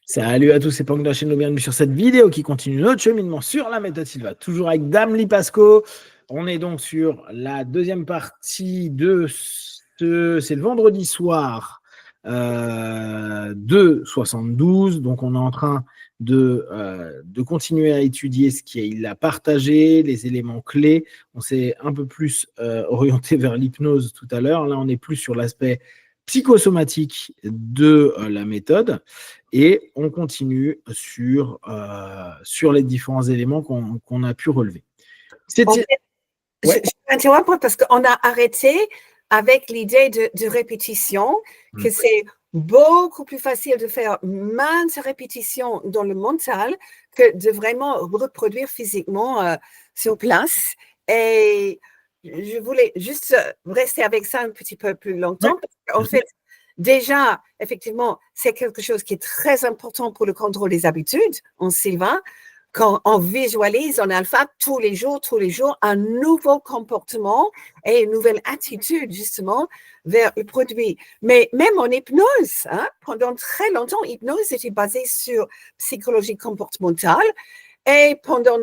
Salut à tous, c'est Pank de la chaîne, bienvenue sur cette vidéo qui continue notre cheminement sur la méthode Silva, toujours avec Dame Lipasco. On est donc sur la deuxième partie de c'est le vendredi soir de 72. Donc on est en train de continuer à étudier ce qu'il a partagé, les éléments clés. On s'est un peu plus orienté vers l'hypnose tout à l'heure. Là, on est plus sur l'aspect psychosomatique de la méthode. Et on continue sur les différents éléments qu'on a pu relever. En fait, ouais. Je m'interromps parce qu'on a arrêté avec l'idée de répétition, que c'est beaucoup plus facile de faire maintes répétitions dans le mental que de vraiment reproduire physiquement sur place. Et je voulais juste rester avec ça un petit peu plus longtemps. En fait, déjà, effectivement, c'est quelque chose qui est très important pour le contrôle des habitudes en Silva. Quand on visualise en alpha tous les jours, un nouveau comportement et une nouvelle attitude, justement, vers le produit. Mais même en hypnose, pendant très longtemps, l'hypnose était basée sur psychologie comportementale. Et pendant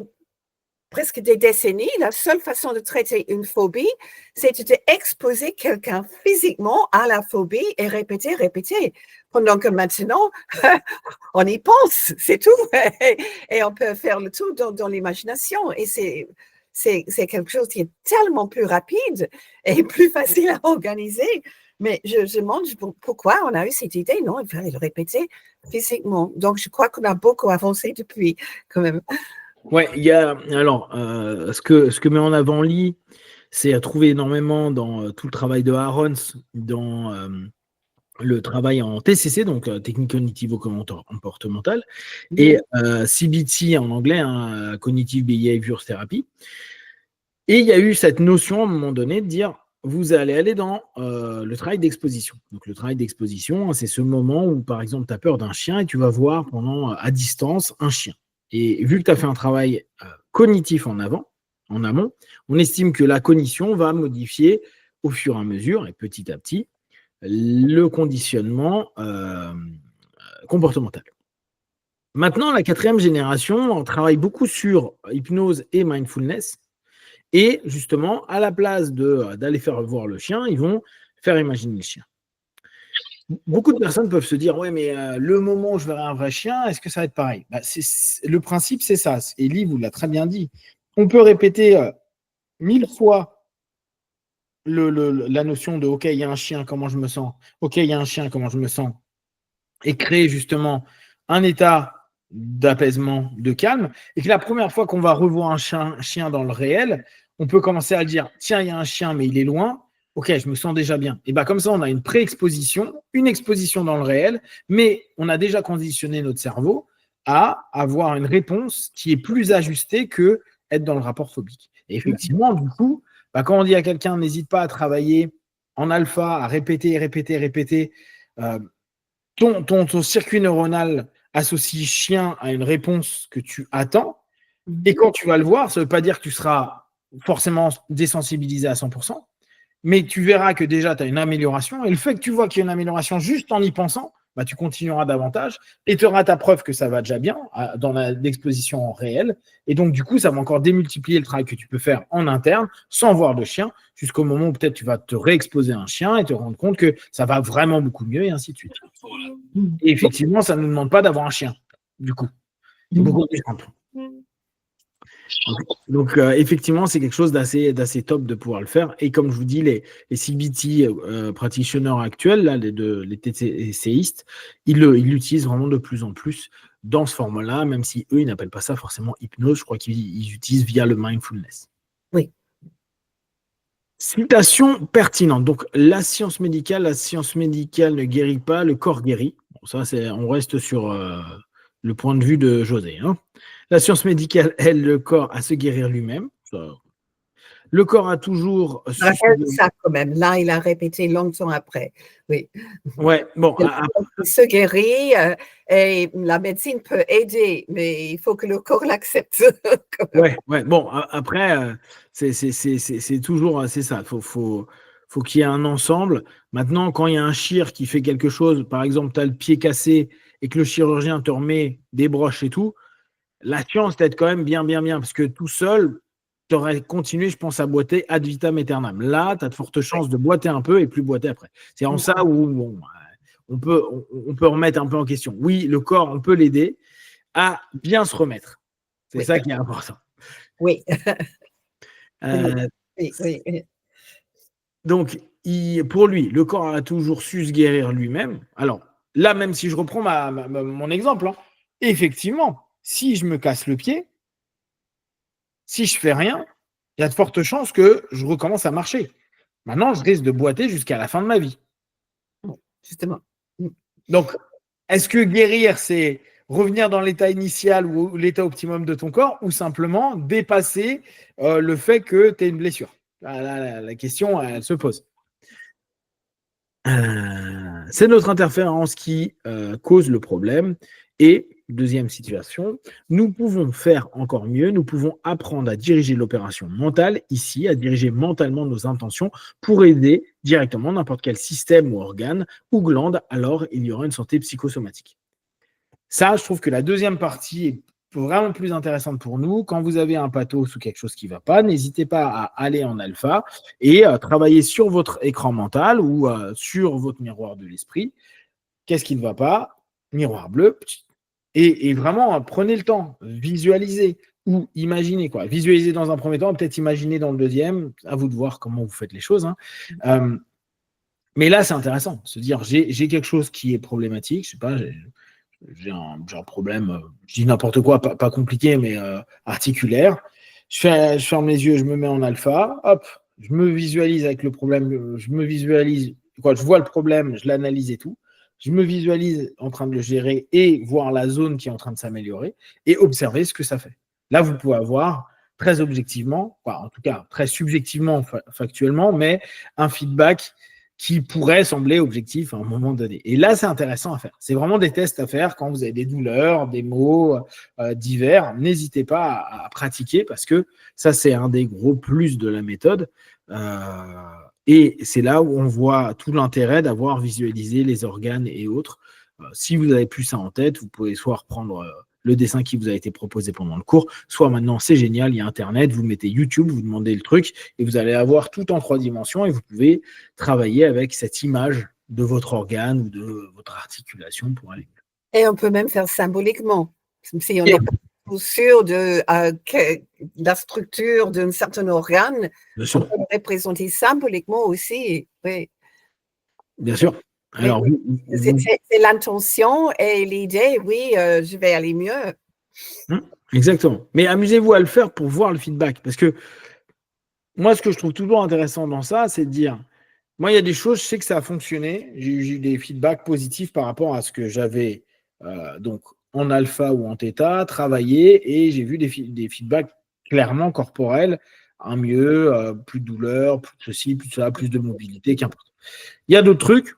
presque des décennies, la seule façon de traiter une phobie, c'est d'exposer quelqu'un physiquement à la phobie et répéter. Pendant que maintenant, on y pense, c'est tout. Et on peut faire le tout dans l'imagination. Et c'est quelque chose qui est tellement plus rapide et plus facile à organiser. Mais je me demande pourquoi on a eu cette idée. Non, il fallait le répéter physiquement. Donc, je crois qu'on a beaucoup avancé depuis, quand même. Ouais, il y a alors ce que met en avant Lee, c'est à trouver énormément dans tout le travail de Aarons, dans le travail en TCC, donc technique cognitivo-comportementale, et CBT en anglais, Cognitive Behavior Therapy. Et il y a eu cette notion à un moment donné de dire vous allez aller dans le travail d'exposition. Donc le travail d'exposition, c'est ce moment où par exemple tu as peur d'un chien et tu vas voir à distance un chien. Et vu que tu as fait un travail cognitif en amont, on estime que la cognition va modifier au fur et à mesure et petit à petit le conditionnement comportemental. Maintenant, la 4e génération, on travaille beaucoup sur hypnose et mindfulness. Et justement, à la place d'aller faire voir le chien, ils vont faire imaginer le chien. Beaucoup de personnes peuvent se dire, ouais, mais le moment où je verrai un vrai chien, est-ce que ça va être pareil ? Le principe, c'est ça. Et Lee vous l'a très bien dit. On peut répéter 1000 fois la notion de « ok, il y a un chien, comment je me sens ? Ok, il y a un chien, comment je me sens ?» et créer justement un état d'apaisement, de calme, et que la première fois qu'on va revoir un chien dans le réel, on peut commencer à dire « tiens, il y a un chien, mais il est loin. » Ok, je me sens déjà bien. Et bien comme ça, on a une pré-exposition, une exposition dans le réel, mais on a déjà conditionné notre cerveau à avoir une réponse qui est plus ajustée que être dans le rapport phobique. Et effectivement, du coup, quand on dit à quelqu'un n'hésite pas à travailler en alpha, à répéter, ton circuit neuronal associe chien à une réponse que tu attends, et quand tu vas le voir, ça ne veut pas dire que tu seras forcément désensibilisé à 100%, mais tu verras que déjà, tu as une amélioration. Et le fait que tu vois qu'il y a une amélioration juste en y pensant, tu continueras davantage et tu auras ta preuve que ça va déjà bien dans l'exposition réelle. Et donc, du coup, ça va encore démultiplier le travail que tu peux faire en interne sans voir de chien jusqu'au moment où peut-être tu vas te réexposer à un chien et te rendre compte que ça va vraiment beaucoup mieux et ainsi de suite. Et effectivement, ça ne nous demande pas d'avoir un chien, du coup. C'est beaucoup plus simple. Donc effectivement, c'est quelque chose d'assez top de pouvoir le faire. Et comme je vous dis, les CBT practitioners actuels, là, les TCCistes, ils l'utilisent vraiment de plus en plus dans ce format-là, même si eux, ils n'appellent pas ça forcément hypnose. Je crois qu'ils utilisent via le mindfulness. Oui. Citation pertinente. Donc la science médicale ne guérit pas, le corps guérit. Bon, ça, on reste sur le point de vue de José. La science médicale aide le corps à se guérir lui-même. Le corps a toujours su ça quand même. Là, il a répété longtemps après. Oui. Ouais, bon. Il se guérit et la médecine peut aider, mais il faut que le corps l'accepte. Ouais. Bon, après, c'est toujours c'est ça. Faut qu'il y ait un ensemble. Maintenant, quand il y a un chir qui fait quelque chose, par exemple, tu as le pied cassé et que le chirurgien te remet des broches et tout, la science t'aide quand même bien, parce que tout seul, tu aurais continué, je pense, à boiter ad vitam aeternam. Là, tu as de fortes chances de boiter un peu et plus boiter après. C'est en ça où on peut remettre un peu en question. Oui, le corps, on peut l'aider à bien se remettre. C'est ça qui est important. Oui. Oui. Donc, pour lui, le corps a toujours su se guérir lui-même. Alors, là, même si je reprends mon exemple, hein, effectivement, si je me casse le pied, si je fais rien, il y a de fortes chances que je recommence à marcher. Maintenant, je risque de boiter jusqu'à la fin de ma vie. Justement. Donc, est-ce que guérir, c'est revenir dans l'état initial ou l'état optimum de ton corps, ou simplement dépasser le fait que tu aies une blessure? La question, elle se pose. C'est notre interférence qui cause le problème. Et deuxième situation, nous pouvons faire encore mieux, nous pouvons apprendre à diriger l'opération mentale ici, à diriger mentalement nos intentions pour aider directement n'importe quel système ou organe ou glande, alors il y aura une santé psychosomatique. Ça, je trouve que la deuxième partie est vraiment plus intéressante pour nous. Quand vous avez un pathos ou quelque chose qui ne va pas, n'hésitez pas à aller en alpha et travailler sur votre écran mental ou sur votre miroir de l'esprit. Qu'est-ce qui ne va pas? Miroir bleu. Et vraiment, prenez le temps, visualisez ou imaginez. Visualisez dans un premier temps, peut-être imaginer dans le deuxième. À vous de voir comment vous faites les choses. Hein. Mais là, c'est intéressant. Se dire, j'ai quelque chose qui est problématique. Je sais pas, j'ai un problème, je dis n'importe quoi, pas compliqué, mais articulaire. Je ferme les yeux, je me mets en alpha, hop, je me visualise avec le problème, je vois le problème, je l'analyse et tout. Je me visualise en train de le gérer et voir la zone qui est en train de s'améliorer et observer ce que ça fait. Là, vous pouvez avoir très objectivement, en tout cas très subjectivement, factuellement, mais un feedback qui pourrait sembler objectif à un moment donné. Et là, c'est intéressant à faire. C'est vraiment des tests à faire quand vous avez des douleurs, des maux divers. N'hésitez pas à pratiquer parce que ça, c'est un des gros plus de la méthode. Et c'est là où on voit tout l'intérêt d'avoir visualisé les organes et autres. Si vous n'avez plus ça en tête, vous pouvez soit reprendre le dessin qui vous a été proposé pendant le cours, soit maintenant, c'est génial, il y a Internet, vous mettez YouTube, vous demandez le truc, et vous allez avoir tout en 3 dimensions, et vous pouvez travailler avec cette image de votre organe ou de votre articulation pour aller mieux. Et on peut même faire symboliquement. Si on n'est pas sûr de la structure d'un certain organe, on peut le représenter symboliquement aussi. Oui. Bien sûr. Alors, c'est l'intention et l'idée, oui, je vais aller mieux. Exactement. Mais amusez-vous à le faire pour voir le feedback. Parce que moi, ce que je trouve toujours intéressant dans ça, c'est de dire, moi, il y a des choses, je sais que ça a fonctionné. J'ai eu des feedbacks positifs par rapport à ce que j'avais donc en alpha ou en θ travaillé, et j'ai vu des feedbacks clairement corporels, un mieux, plus de douleur, plus de ceci, plus de ça, plus de mobilité, qu'importe. Il y a d'autres trucs,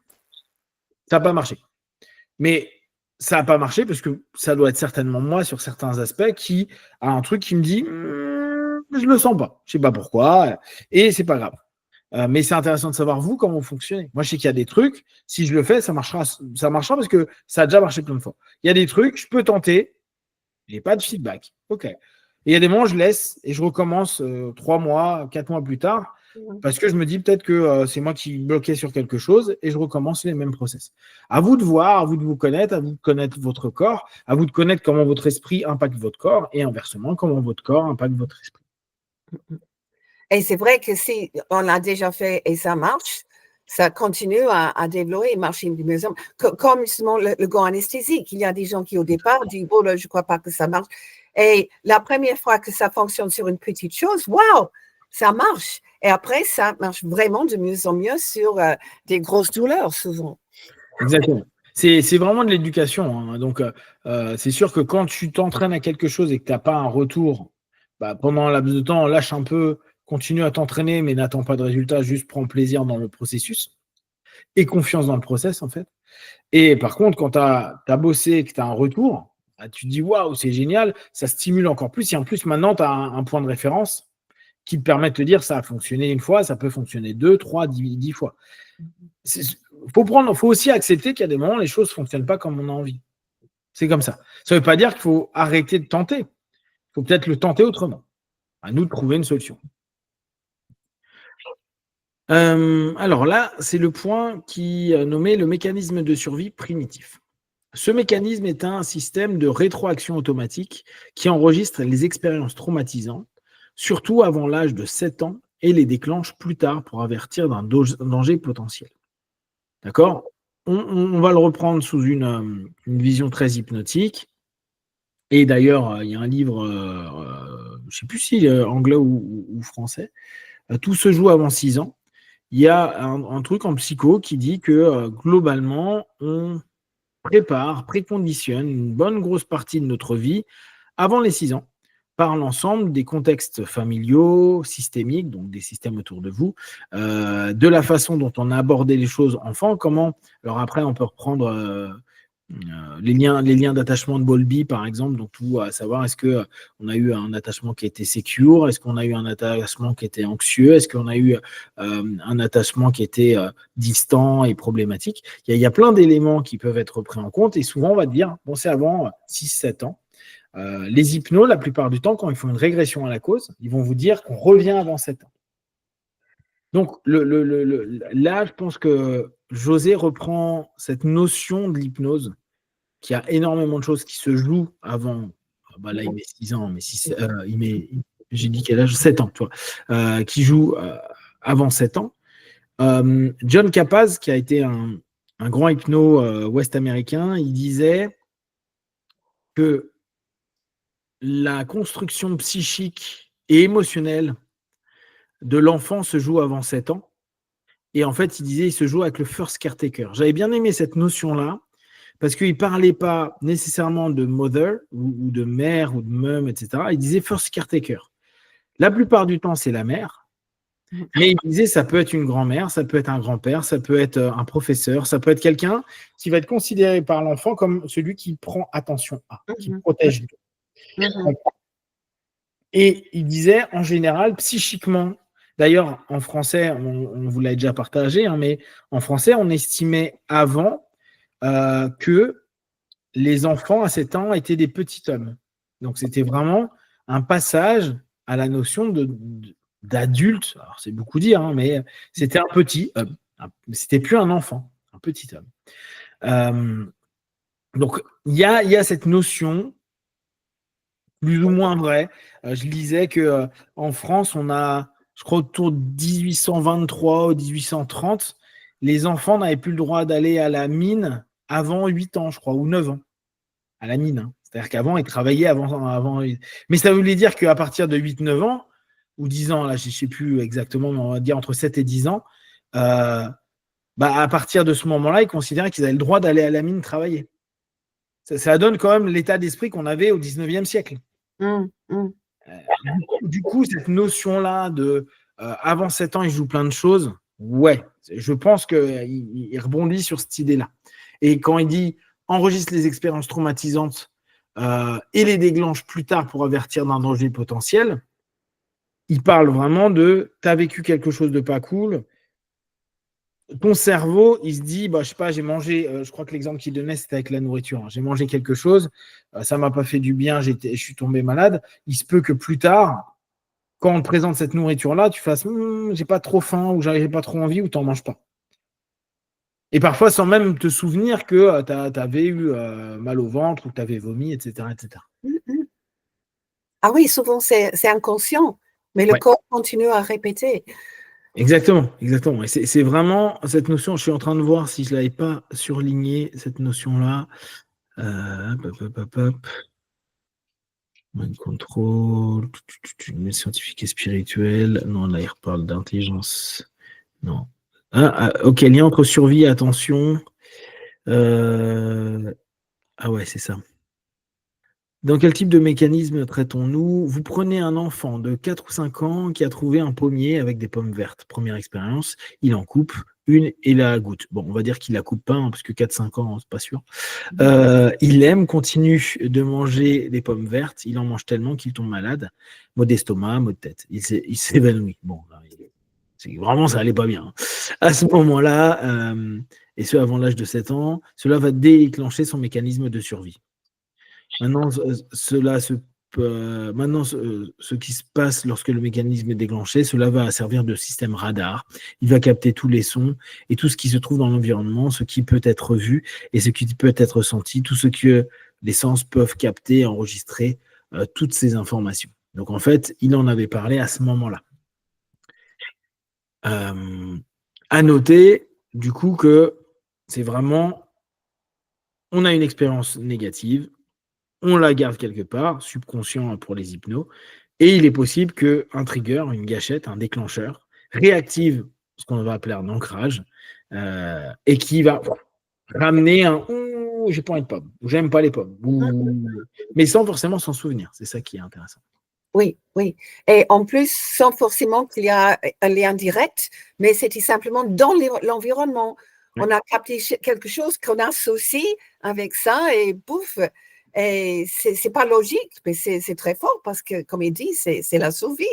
ça n'a pas marché. Mais ça n'a pas marché parce que ça doit être certainement moi sur certains aspects qui a un truc qui me dit je ne le sens pas, je ne sais pas pourquoi, et c'est pas grave. Mais c'est intéressant de savoir vous comment vous fonctionnez. Moi, je sais qu'il y a des trucs, si je le fais, ça marchera parce que ça a déjà marché plein de fois. Il y a des trucs, je peux tenter, j'ai pas de feedback. OK. Et il y a des moments, je laisse et je recommence 3 mois, 4 mois plus tard. Parce que je me dis peut-être que c'est moi qui bloquais sur quelque chose et je recommence les mêmes process. À vous de voir, à vous de vous connaître, à vous de connaître votre corps, à vous de connaître comment votre esprit impacte votre corps et inversement, comment votre corps impacte votre esprit. Et c'est vrai que si on l'a déjà fait et ça marche, ça continue à développer et marcher de mieux en mieux. Comme justement le gant anesthésique. Il y a des gens qui au départ disent « Oh là, je ne crois pas que ça marche ». Et la première fois que ça fonctionne sur une petite chose, waouh, ça marche. Et après, ça marche vraiment de mieux en mieux sur des grosses douleurs, souvent. Exactement. C'est vraiment de l'éducation. Hein. Donc, c'est sûr que quand tu t'entraînes à quelque chose et que tu n'as pas un retour, pendant un laps de temps, lâche un peu, continue à t'entraîner, mais n'attends pas de résultat, juste prends plaisir dans le processus et confiance dans le process, en fait. Et par contre, quand tu as bossé et que tu as un retour, tu te dis waouh, c'est génial, ça stimule encore plus. Et en plus, maintenant, tu as un point de référence qui te permet de te dire ça a fonctionné une fois, ça peut fonctionner 2, 3, 10 fois. Faut aussi accepter qu'il y a des moments où les choses ne fonctionnent pas comme on a envie. C'est comme ça. Ça ne veut pas dire qu'il faut arrêter de tenter. Il faut peut-être le tenter autrement. À nous de trouver une solution. Alors là, c'est le point qui est nommé le mécanisme de survie primitif. Ce mécanisme est un système de rétroaction automatique qui enregistre les expériences traumatisantes, surtout avant l'âge de 7 ans, et les déclenche plus tard pour avertir d'un danger potentiel. D'accord ? On va le reprendre sous une vision très hypnotique. Et d'ailleurs, il y a un livre, je ne sais plus si anglais ou français, Tout se joue avant 6 ans. Il y a un truc en psycho qui dit que globalement, on préconditionne une bonne grosse partie de notre vie avant les 6 ans par l'ensemble des contextes familiaux, systémiques, donc des systèmes autour de vous, de la façon dont on a abordé les choses enfant, comment. Alors après, on peut reprendre les liens d'attachement de Bowlby, par exemple, donc tout à savoir, est-ce qu'on a eu un attachement qui était secure, est-ce qu'on a eu un attachement qui était anxieux, est-ce qu'on a eu un attachement qui était distant et problématique. Il y a plein d'éléments qui peuvent être pris en compte, et souvent on va te dire, bon, c'est avant 6-7 ans. Les hypnos, la plupart du temps, quand ils font une régression à la cause, ils vont vous dire qu'on revient avant 7 ans. Donc là, je pense que José reprend cette notion de l'hypnose, qui a énormément de choses qui se jouent avant. Là, il met 6 ans, mais j'ai dit quel âge ? 7 ans, tu vois, qui joue avant 7 ans. John Kapaz, qui a été un grand hypno ouest-américain, il disait que la construction psychique et émotionnelle de l'enfant se joue avant 7 ans. Et en fait, il disait, il se joue avec le first caretaker. J'avais bien aimé cette notion-là, parce qu'il ne parlait pas nécessairement de mother, ou de mère, ou de mum, etc. Il disait first caretaker. La plupart du temps, c'est la mère. Mais il disait, ça peut être une grand-mère, ça peut être un grand-père, ça peut être un professeur, ça peut être quelqu'un qui va être considéré par l'enfant comme celui qui prend attention à, qui protège. Et il disait, en général, psychiquement, d'ailleurs, en français, on vous l'a déjà partagé, mais en français, on estimait avant que les enfants à 7 ans étaient des petits hommes. Donc, c'était vraiment un passage à la notion d'adulte. Alors, c'est beaucoup dire, mais c'était un petit homme. C'était plus un enfant, un petit homme. Donc, il y a cette notion plus ou moins vraie. Je lisais qu'en France, on a, je crois, autour de 1823 ou 1830, les enfants n'avaient plus le droit d'aller à la mine avant 8 ans, je crois, ou 9 ans, à la mine. C'est-à-dire qu'avant, ils travaillaient avant. Mais ça voulait dire qu'à partir de 8-9 ans, ou 10 ans, là, je ne sais plus exactement, mais on va dire entre 7 et 10 ans, à partir de ce moment-là, ils considéraient qu'ils avaient le droit d'aller à la mine travailler. Ça donne quand même l'état d'esprit qu'on avait au 19e siècle. Du coup, cette notion-là de avant 7 ans, il joue plein de choses, ouais, je pense qu'il rebondit sur cette idée-là. Et quand il dit enregistre les expériences traumatisantes et les déclenche plus tard pour avertir d'un danger potentiel, il parle vraiment de tu as vécu quelque chose de pas cool. Ton cerveau, il se dit, je sais pas, j'ai mangé, je crois que l'exemple qu'il donnait, c'était avec la nourriture. J'ai mangé quelque chose, ça m'a pas fait du bien, je suis tombé malade. Il se peut que plus tard, quand on te présente cette nourriture-là, tu fasses, j'ai pas trop faim, ou j'ai pas trop envie, ou t'en manges pas. Et parfois, sans même te souvenir que tu avais eu mal au ventre, ou que tu avais vomi, etc., etc. Ah oui, souvent c'est inconscient, mais le corps continue à répéter. Exactement. Et c'est vraiment cette notion, je suis en train de voir si je ne l'avais pas surligné, cette notion-là. Mind control, scientifique et spirituel. Non, là, il reparle d'intelligence. Non. Ok, lien entre survie et attention. Ah ouais, c'est ça. Dans quel type de mécanisme traitons-nous ? Vous prenez un enfant de 4 ou 5 ans qui a trouvé un pommier avec des pommes vertes. Première expérience, il en coupe une et la goûte. Bon, on va dire qu'il la coupe pas, parce que 4-5 ans, c'est pas sûr. Il aime, continue de manger des pommes vertes. Il en mange tellement qu'il tombe malade. Maux d'estomac, maux de tête. Il s'évanouit. Bon, là, vraiment, ça allait pas bien. À ce moment-là, et ce avant l'âge de 7 ans, cela va déclencher son mécanisme de survie. Maintenant, ce qui se passe lorsque le mécanisme est déclenché, cela va servir de système radar. Il va capter tous les sons et tout ce qui se trouve dans l'environnement, ce qui peut être vu et ce qui peut être senti, tout ce que les sens peuvent capter et enregistrer, toutes ces informations. Donc en fait, il en avait parlé à ce moment-là. À noter, du coup, que c'est vraiment, on a une expérience négative, on la garde quelque part, subconscient pour les hypnos, et il est possible qu'un trigger, une gâchette, un déclencheur, réactive ce qu'on va appeler un ancrage, et qui va ramener un « j'ai pas envie de pommes » ou « j'aime pas les pommes », mais sans forcément s'en souvenir. C'est ça qui est intéressant. Oui, oui. Et en plus, sans forcément qu'il y a un lien direct, mais c'était simplement dans l'environnement. Oui. On a capté quelque chose qu'on associe avec ça et bouf. Et c'est pas logique, mais c'est très fort parce que, comme il dit, c'est la survie.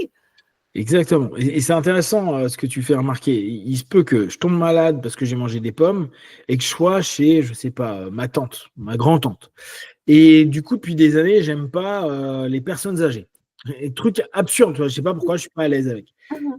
Exactement. Et c'est intéressant ce que tu fais remarquer. Il se peut que je tombe malade parce que j'ai mangé des pommes et que je sois chez, je sais pas, ma tante, ma grand-tante. Et du coup, depuis des années, j'aime pas les personnes âgées. Et truc absurde, tu vois, je sais pas pourquoi je suis pas à l'aise avec.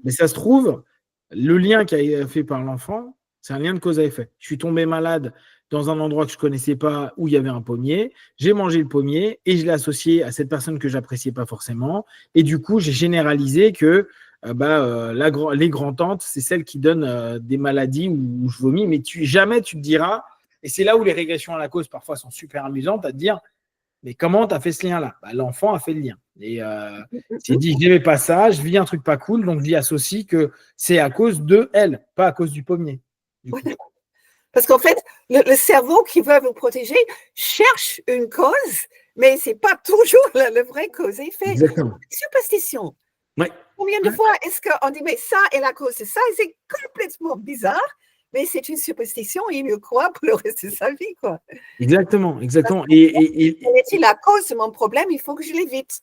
Mais ça se trouve, le lien qui a été fait par l'enfant, c'est un lien de cause à effet. Je suis tombé malade dans un endroit que je connaissais pas où il y avait un pommier. J'ai mangé le pommier et je l'ai associé à cette personne que j'appréciais pas forcément. Et du coup, j'ai généralisé que les grands-tantes, c'est celles qui donnent des maladies où je vomis. Mais jamais tu te diras, et c'est là où les régressions à la cause parfois sont super amusantes, à te dire, mais comment tu as fait ce lien-là? L'enfant a fait le lien. Et s'est dit, je n'aimais pas ça, je vis un truc pas cool, donc j'y associe que c'est à cause de elle, pas à cause du pommier. Du coup. Parce qu'en fait, le cerveau qui veut vous protéger cherche une cause, mais ce n'est pas toujours le vrai cause-effet. Exactement. Superstition. Ouais. Combien de fois est-ce qu'on dit, mais ça est la cause de ça, et c'est complètement bizarre, mais c'est une superstition, et il me croit pour le reste de sa vie, quoi. Exactement. Et est-il la cause de mon problème? Il faut que je l'évite.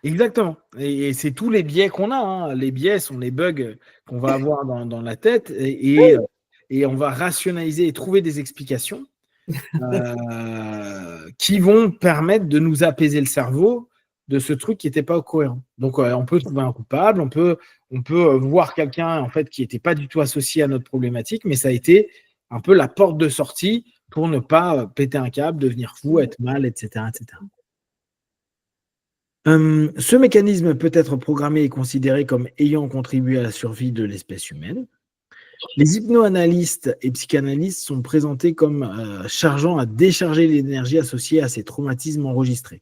Exactement. Et c'est tous les biais qu'on a. Hein. Les biais sont les bugs qu'on va avoir dans la tête et on va rationaliser et trouver des explications qui vont permettre de nous apaiser le cerveau de ce truc qui n'était pas cohérent. Donc, on peut trouver un coupable, on peut voir quelqu'un en fait qui n'était pas du tout associé à notre problématique, mais ça a été un peu la porte de sortie pour ne pas péter un câble, devenir fou, être mal, etc., etc. Ce mécanisme peut être programmé et considéré comme ayant contribué à la survie de l'espèce humaine. Les hypnoanalystes et psychanalystes sont présentés comme chargeant à décharger l'énergie associée à ces traumatismes enregistrés.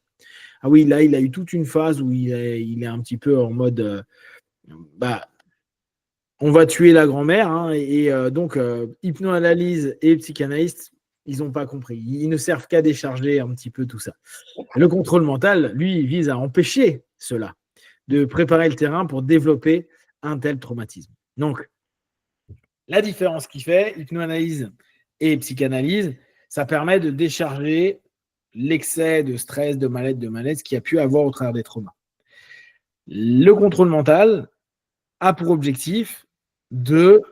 Ah oui, là, il a eu toute une phase où il est un petit peu en mode on va tuer la grand-mère. Hein, donc, hypnoanalyse et psychanalyste, ils n'ont pas compris. Ils ne servent qu'à décharger un petit peu tout ça. Le contrôle mental, lui, vise à empêcher cela, de préparer le terrain pour développer un tel traumatisme. Donc, la différence qu'il fait, hypnoanalyse et psychanalyse, ça permet de décharger l'excès de stress, de malaise qu'il y a pu avoir au travers des traumas. Le contrôle mental a pour objectif de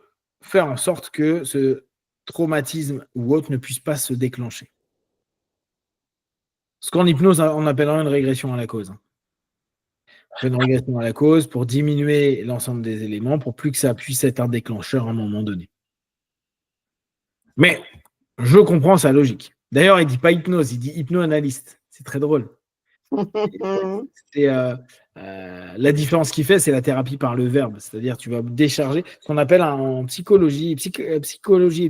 faire en sorte que ce traumatisme ou autre ne puisse pas se déclencher. Ce qu'en hypnose, on appellera une régression à la cause. Une régression à la cause pour diminuer l'ensemble des éléments pour plus que ça puisse être un déclencheur à un moment donné. Mais je comprends sa logique. D'ailleurs, il ne dit pas hypnose, il dit hypnoanalyste. C'est très drôle. La différence qu'il fait, c'est la thérapie par le verbe. C'est-à-dire, tu vas décharger ce qu'on appelle en psychologie et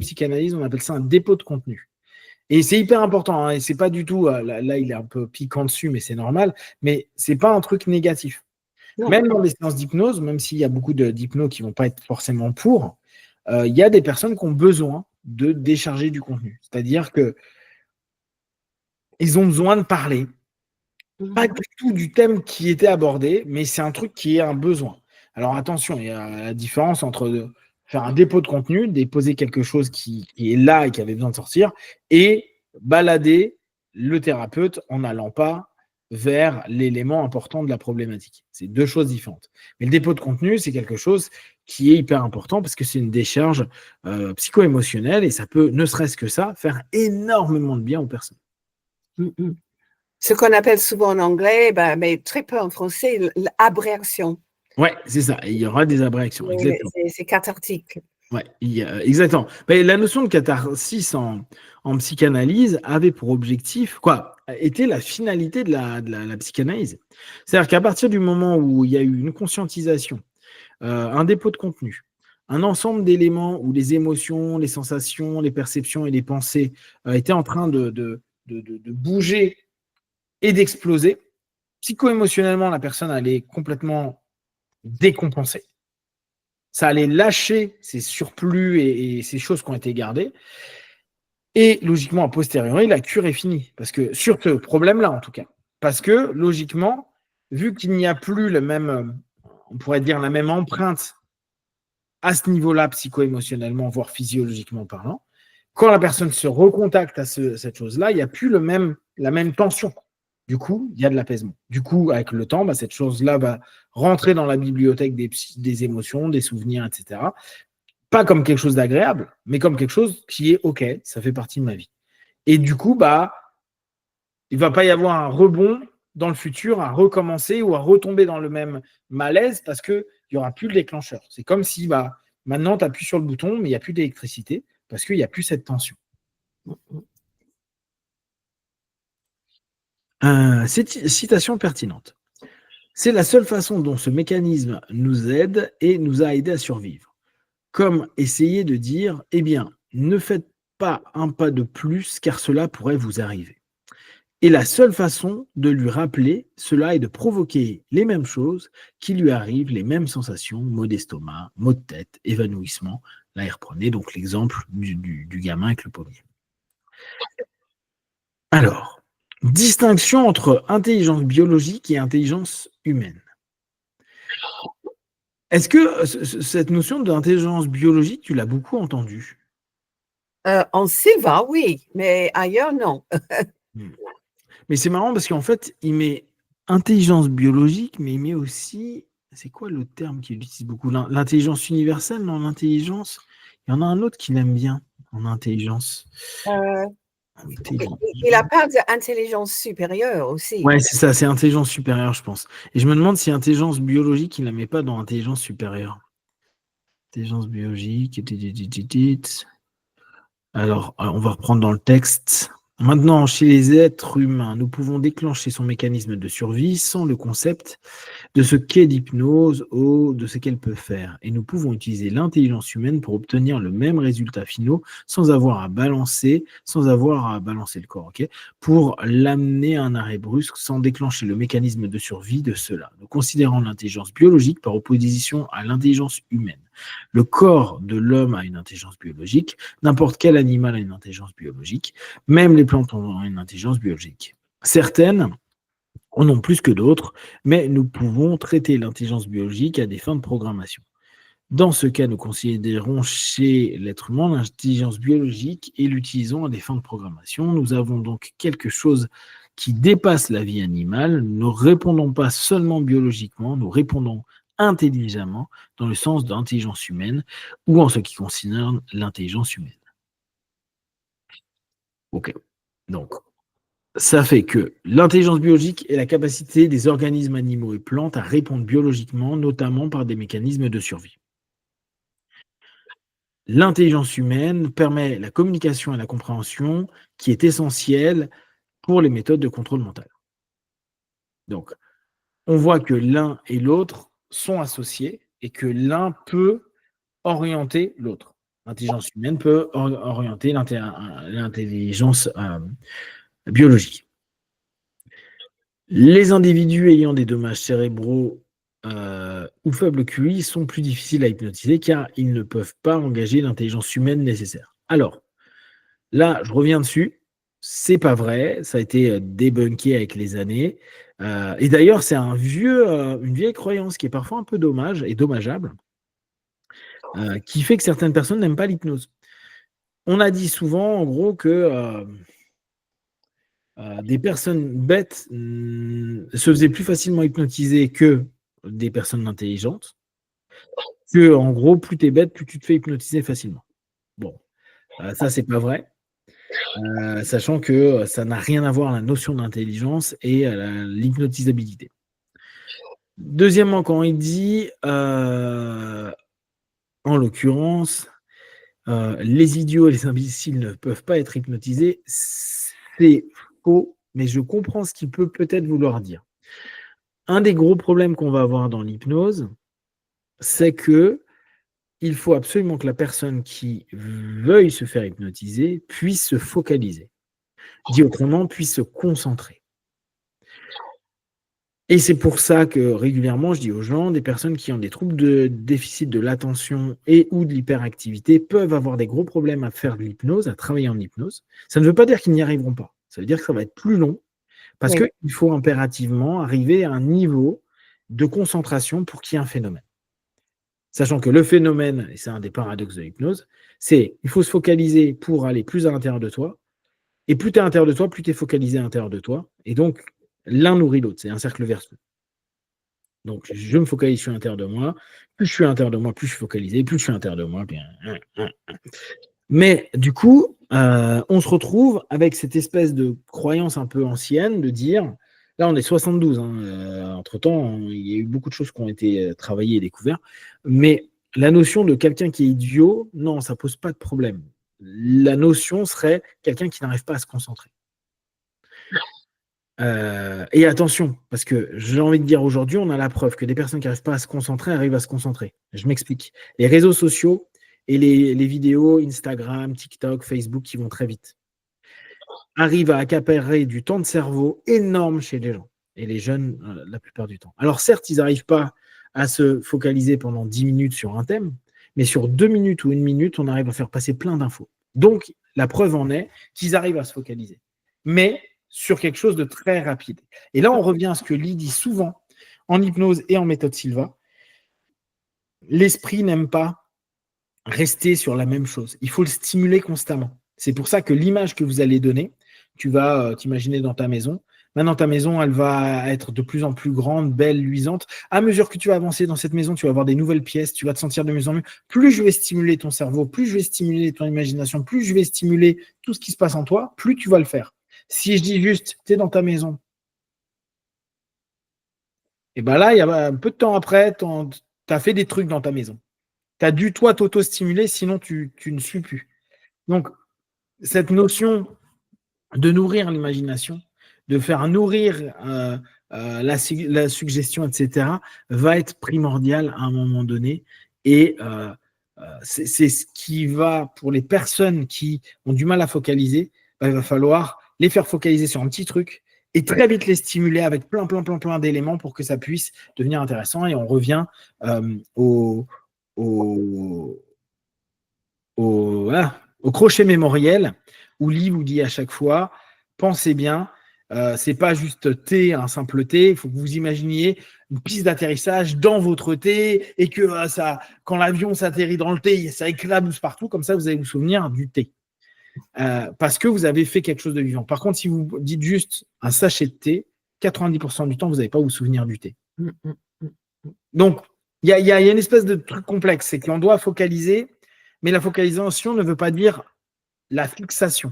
psychanalyse, on appelle ça un dépôt de contenu. Et c'est hyper important. Hein, et c'est pas du tout, là, il est un peu piquant dessus, mais c'est normal. Mais c'est pas un truc négatif. Non. Même dans les séances d'hypnose, même s'il y a beaucoup d'hypnos qui vont pas être forcément pour, il y a des personnes qui ont besoin de décharger du contenu. C'est-à-dire que ils ont besoin de parler. Pas du tout du thème qui était abordé, mais c'est un truc qui est un besoin. Alors attention, il y a la différence entre faire un dépôt de contenu, déposer quelque chose qui est là et qui avait besoin de sortir, et balader le thérapeute en n'allant pas vers l'élément important de la problématique. C'est deux choses différentes. Mais le dépôt de contenu, c'est quelque chose qui est hyper important parce que c'est une décharge psycho-émotionnelle et ça peut, ne serait-ce que ça, faire énormément de bien aux personnes. Ce qu'on appelle souvent en anglais, mais très peu en français, l'abréaction. Ouais, c'est ça. Et il y aura des abréactions, exactement. C'est cathartique. Ouais, exactement. Mais la notion de catharsis en psychanalyse avait pour objectif, était la finalité de la psychanalyse. C'est-à-dire qu'à partir du moment où il y a eu une conscientisation, un dépôt de contenu, un ensemble d'éléments où les émotions, les sensations, les perceptions et les pensées étaient en train de bouger et d'exploser, psycho-émotionnellement, la personne allait complètement décompenser. Ça allait lâcher ces surplus et ces choses qui ont été gardées. Et logiquement, a posteriori, la cure est finie. Parce que, sur ce problème-là, en tout cas. Parce que, logiquement, vu qu'il n'y a plus le même, on pourrait dire la même empreinte à ce niveau-là, psycho-émotionnellement, voire physiologiquement parlant, quand la personne se recontacte à cette chose-là, il n'y a plus la même tension. Du coup, il y a de l'apaisement. Du coup, avec le temps, cette chose-là va rentrer dans la bibliothèque des émotions, des souvenirs, etc. Pas comme quelque chose d'agréable, mais comme quelque chose qui est OK, ça fait partie de ma vie. Et du coup, il ne va pas y avoir un rebond dans le futur à recommencer ou à retomber dans le même malaise parce qu'il n'y aura plus de déclencheur. C'est comme si maintenant, tu appuies sur le bouton, mais il n'y a plus d'électricité parce qu'il n'y a plus cette tension. Citation pertinente. C'est la seule façon dont ce mécanisme nous aide et nous a aidé à survivre. Comme essayer de dire, eh bien, ne faites pas un pas de plus car cela pourrait vous arriver. Et la seule façon de lui rappeler cela est de provoquer les mêmes choses qui lui arrivent, les mêmes sensations, maux d'estomac, maux de tête, évanouissement. Là, il reprenait donc l'exemple du gamin avec le pommier. Alors, distinction entre intelligence biologique et intelligence humaine. Est-ce que cette notion d'intelligence biologique, tu l'as beaucoup entendue? En Silva, oui, mais ailleurs, non. Mais c'est marrant parce qu'en fait, il met intelligence biologique, mais il met aussi, c'est quoi le terme qu'il utilise beaucoup? L'intelligence universelle, non, l'intelligence. Il y en a un autre qu'il aime bien en intelligence. Il a parlé d'intelligence supérieure aussi. Ouais, c'est ça, c'est intelligence supérieure, je pense. Et je me demande si intelligence biologique, il ne la met pas dans intelligence supérieure. Intelligence biologique. Alors, on va reprendre dans le texte. Maintenant, chez les êtres humains, nous pouvons déclencher son mécanisme de survie sans le concept de ce qu'est l'hypnose ou de ce qu'elle peut faire. Et nous pouvons utiliser l'intelligence humaine pour obtenir le même résultat final sans avoir à balancer le corps, ok, pour l'amener à un arrêt brusque sans déclencher le mécanisme de survie de cela. Nous considérons l'intelligence biologique par opposition à l'intelligence humaine. Le corps de l'homme a une intelligence biologique, n'importe quel animal a une intelligence biologique, même les plantes ont une intelligence biologique. Certaines en ont plus que d'autres, mais nous pouvons traiter l'intelligence biologique à des fins de programmation. Dans ce cas, nous considérons chez l'être humain l'intelligence biologique et l'utilisons à des fins de programmation. Nous avons donc quelque chose qui dépasse la vie animale. Nous ne répondons pas seulement biologiquement, nous répondons intelligemment dans le sens de l'intelligence humaine ou en ce qui concerne l'intelligence humaine. Ok, donc ça fait que l'intelligence biologique est la capacité des organismes animaux et plantes à répondre biologiquement, notamment par des mécanismes de survie. L'intelligence humaine permet la communication et la compréhension qui est essentielle pour les méthodes de contrôle mental. Donc, on voit que l'un et l'autre sont associés et que l'un peut orienter l'autre. L'intelligence humaine peut orienter l'intelligence biologique. Les individus ayant des dommages cérébraux ou faible QI sont plus difficiles à hypnotiser car ils ne peuvent pas engager l'intelligence humaine nécessaire. Alors, là, je reviens dessus. C'est pas vrai, ça a été débunké avec les années. Et d'ailleurs, c'est une vieille croyance qui est parfois un peu dommageable, qui fait que certaines personnes n'aiment pas l'hypnose. On a dit souvent, en gros, que des personnes bêtes se faisaient plus facilement hypnotiser que des personnes intelligentes. En gros, plus tu es bête, plus tu te fais hypnotiser facilement. Bon, ça, c'est pas vrai. sachant que ça n'a rien à voir à la notion d'intelligence et à l'hypnotisabilité. Deuxièmement, quand il dit, en l'occurrence, les idiots et les imbéciles ne peuvent pas être hypnotisés, c'est faux, mais je comprends ce qu'il peut peut-être vouloir dire. Un des gros problèmes qu'on va avoir dans l'hypnose, c'est que il faut absolument que la personne qui veuille se faire hypnotiser puisse se focaliser. Dit autrement, puisse se concentrer. Et c'est pour ça que régulièrement, je dis aux gens, des personnes qui ont des troubles de déficit de l'attention et ou de l'hyperactivité peuvent avoir des gros problèmes à faire de l'hypnose, à travailler en hypnose. Ça ne veut pas dire qu'ils n'y arriveront pas. Ça veut dire que ça va être plus long parce qu'il faut impérativement arriver à un niveau de concentration pour qu'il y ait un phénomène. Sachant que le phénomène, et c'est un des paradoxes de l'hypnose, c'est il faut se focaliser pour aller plus à l'intérieur de toi. Et plus tu es à l'intérieur de toi, plus tu es focalisé à l'intérieur de toi. Et donc, l'un nourrit l'autre. C'est un cercle vertueux. Donc, je me focalise sur l'intérieur de moi. Plus je suis à l'intérieur de moi, plus je suis focalisé. Plus je suis à l'intérieur de moi, bien. Mais du coup, on se retrouve avec cette espèce de croyance un peu ancienne de dire, là on est 72, entre-temps, il y a eu beaucoup de choses qui ont été travaillées et découvertes, mais la notion de quelqu'un qui est idiot, non, ça ne pose pas de problème. La notion serait quelqu'un qui n'arrive pas à se concentrer. Et attention, parce que j'ai envie de dire aujourd'hui, on a la preuve que des personnes qui n'arrivent pas à se concentrer arrivent à se concentrer. Je m'explique. Les réseaux sociaux et les vidéos Instagram, TikTok, Facebook qui vont très vite arrivent à accaparer du temps de cerveau énorme chez les gens et les jeunes la plupart du temps. Alors certes, ils n'arrivent pas à se focaliser pendant 10 minutes sur un thème, mais sur 2 minutes ou 1 minute, on arrive à faire passer plein d'infos. Donc, la preuve en est qu'ils arrivent à se focaliser. Mais sur quelque chose de très rapide. Et là, on revient à ce que Lee dit souvent en hypnose et en méthode Silva. L'esprit n'aime pas rester sur la même chose. Il faut le stimuler constamment. C'est pour ça que l'image que vous allez donner, tu vas t'imaginer dans ta maison. Maintenant, ta maison, elle va être de plus en plus grande, belle, luisante. À mesure que tu vas avancer dans cette maison, tu vas avoir des nouvelles pièces, tu vas te sentir de mieux en mieux. Plus je vais stimuler ton cerveau, plus je vais stimuler ton imagination, plus je vais stimuler tout ce qui se passe en toi, plus tu vas le faire. Si je dis juste, tu es dans ta maison, et bien là, il y a un peu de temps après, tu as fait des trucs dans ta maison. Tu as dû, toi, t'auto-stimuler, sinon tu ne suis plus. Donc, cette notion de nourrir l'imagination, de faire nourrir la suggestion, etc., va être primordiale à un moment donné. Et c'est ce qui va, pour les personnes qui ont du mal à focaliser, il va falloir les faire focaliser sur un petit truc et très vite les stimuler avec plein d'éléments pour que ça puisse devenir intéressant. Et on revient au crochet mémoriel où Lee vous dit à chaque fois, pensez bien, c'est pas juste T, un simple T, il faut que vous imaginiez une piste d'atterrissage dans votre T et que quand l'avion s'atterrit dans le T, ça éclabousse partout, comme ça vous allez vous souvenir du T. Parce que vous avez fait quelque chose de vivant. Par contre, si vous dites juste un sachet de thé, 90% du temps, vous n'allez pas vous souvenir du thé. Donc, il y a une espèce de truc complexe, c'est qu'on doit focaliser, mais la focalisation ne veut pas dire la fixation.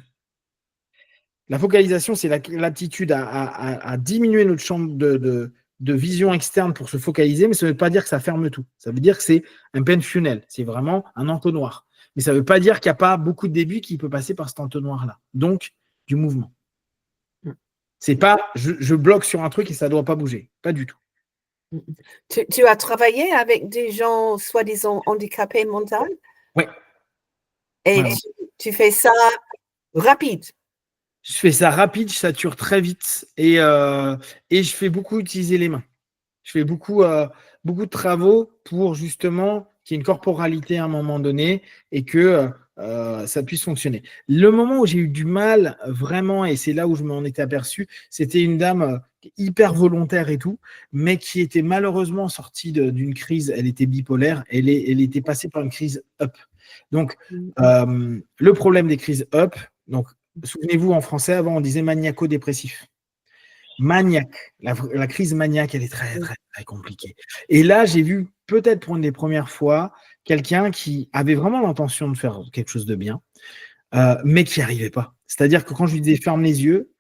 La focalisation, c'est l'aptitude à diminuer notre champ de vision externe pour se focaliser, mais ça ne veut pas dire que ça ferme tout. Ça veut dire que c'est un pen funnel, c'est vraiment un entonnoir. Mais ça ne veut pas dire qu'il n'y a pas beaucoup de débit qui peut passer par cet entonnoir-là. Donc, du mouvement. C'est pas je bloque sur un truc et ça ne doit pas bouger. Pas du tout. Tu as travaillé avec des gens soi-disant handicapés mentaux? Oui. Et tu fais ça rapide? Je fais ça rapide, je sature très vite et je fais beaucoup utiliser les mains. Je fais beaucoup de travaux pour justement qu'il y ait une corporalité à un moment donné et que ça puisse fonctionner. Le moment où j'ai eu du mal vraiment, et c'est là où je m'en étais aperçu, c'était une dame hyper volontaire et tout, mais qui était malheureusement sortie d'une crise. Elle était bipolaire, elle était passée par une crise up. Donc, le problème des crises up, donc souvenez-vous, en français, avant, on disait maniaco-dépressif. Maniaque. La crise maniaque, elle est très, très, très compliquée. Et là, j'ai vu, peut-être pour une des premières fois, quelqu'un qui avait vraiment l'intention de faire quelque chose de bien, mais qui n'y arrivait pas. C'est-à-dire que quand je lui disais ferme les yeux,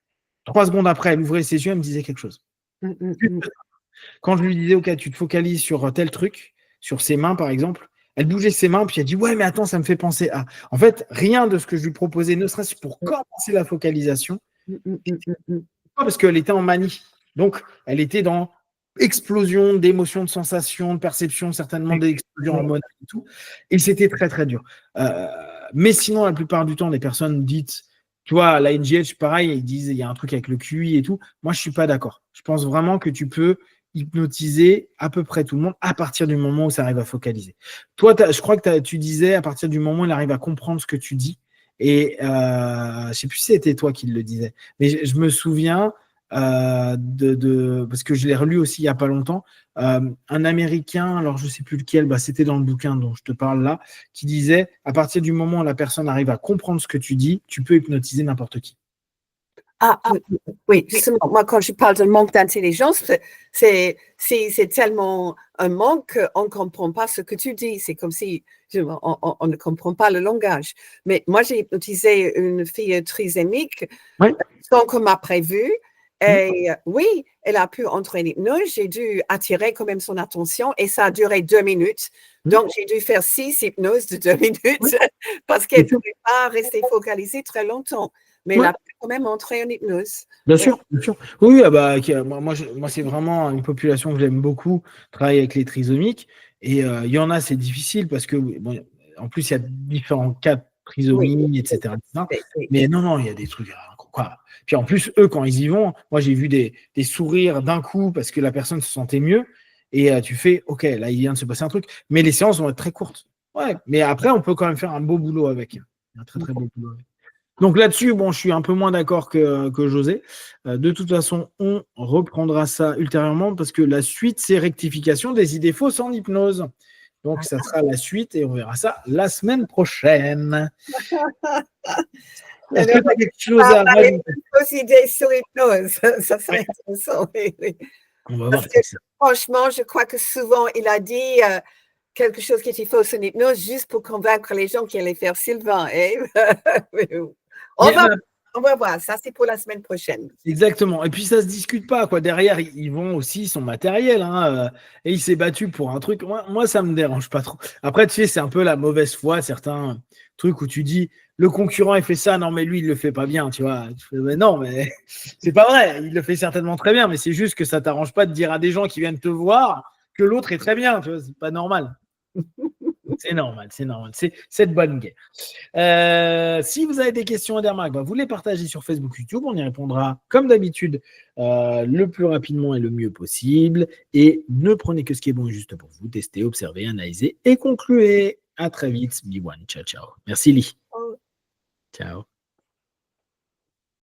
3 secondes après, elle ouvrait ses yeux, elle me disait quelque chose. Quand je lui disais, OK, tu te focalises sur tel truc, sur ses mains par exemple, elle bougeait ses mains, puis elle dit, ouais, mais attends, ça me fait penser à. En fait, rien de ce que je lui proposais, ne serait-ce pour commencer la focalisation, parce qu'elle était en manie. Donc, elle était dans explosion d'émotions, de sensations, de perceptions, certainement d'explosion hormonale et tout. Et c'était très, très dur. Mais sinon, la plupart du temps, les personnes dites, tu vois, la NGH, pareil, ils disent il y a un truc avec le QI et tout. Moi, je ne suis pas d'accord. Je pense vraiment que tu peux hypnotiser à peu près tout le monde à partir du moment où ça arrive à focaliser. Toi, je crois que tu disais à partir du moment où il arrive à comprendre ce que tu dis. Et je ne sais plus si c'était toi qui le disais, mais je me souviens parce que je l'ai relu aussi il n'y a pas longtemps, un Américain, alors je ne sais plus lequel, c'était dans le bouquin dont je te parle là, qui disait à partir du moment où la personne arrive à comprendre ce que tu dis, tu peux hypnotiser n'importe qui. Ah, oui, justement, moi, quand je parle de manque d'intelligence, c'est tellement un manque qu'on ne comprend pas ce que tu dis. C'est comme si on ne comprend pas le langage. Mais moi, j'ai hypnotisé une fille trisémique sans qu'on m'a prévu. Et oui, elle a pu entrer en hypnose. J'ai dû attirer quand même son attention et ça a duré 2 minutes. Donc, j'ai dû faire 6 hypnoses de 2 minutes parce qu'elle ne pouvait pas rester focalisée très longtemps. Mais elle a pu quand même entrer en hypnose. Bien sûr, bien sûr. Oui, moi c'est vraiment une population que j'aime beaucoup, travailler avec les trisomiques. Et il y en a, c'est difficile parce que, bon, en plus, il y a différents cas de trisomie, etc. Mais non, il y a des trucs. Quoi. Puis en plus, eux, quand ils y vont, moi j'ai vu des sourires d'un coup parce que la personne se sentait mieux. Et tu fais, OK, là, il vient de se passer un truc. Mais les séances vont être très courtes. Ouais, mais après, on peut quand même faire un beau boulot avec. Un très, très beau boulot avec. Donc là-dessus, bon, je suis un peu moins d'accord que José. De toute façon, on reprendra ça ultérieurement parce que la suite, c'est rectification des idées fausses en hypnose. Donc, ça sera la suite et on verra ça la semaine prochaine. Est-ce que tu as quelque chose à rajouter? Fausses idées sur hypnose, ça serait intéressant. Oui. On va voir parce que, franchement, je crois que souvent, il a dit quelque chose qui était faux en hypnose juste pour convaincre les gens qui allaient faire Sylvain. On va voir, ça c'est pour la semaine prochaine. Exactement. Et puis ça se discute pas, quoi. Derrière, ils vont aussi son matériel, et il s'est battu pour un truc. Moi, ça me dérange pas trop. Après, tu sais, c'est un peu la mauvaise foi, certains trucs où tu dis le concurrent il fait ça, non mais lui il le fait pas bien, tu vois. Mais non, mais c'est pas vrai. Il le fait certainement très bien, mais c'est juste que ça t'arrange pas de dire à des gens qui viennent te voir que l'autre est très bien, tu vois. C'est pas normal. C'est normal. C'est de bonne guerre. Si vous avez des questions à des remarques, vous les partagez sur Facebook, YouTube. On y répondra comme d'habitude le plus rapidement et le mieux possible. Et ne prenez que ce qui est bon et juste pour vous. Testez, observez, analysez et concluez. À très vite. Be one. Ciao, ciao. Merci Lee. Ciao.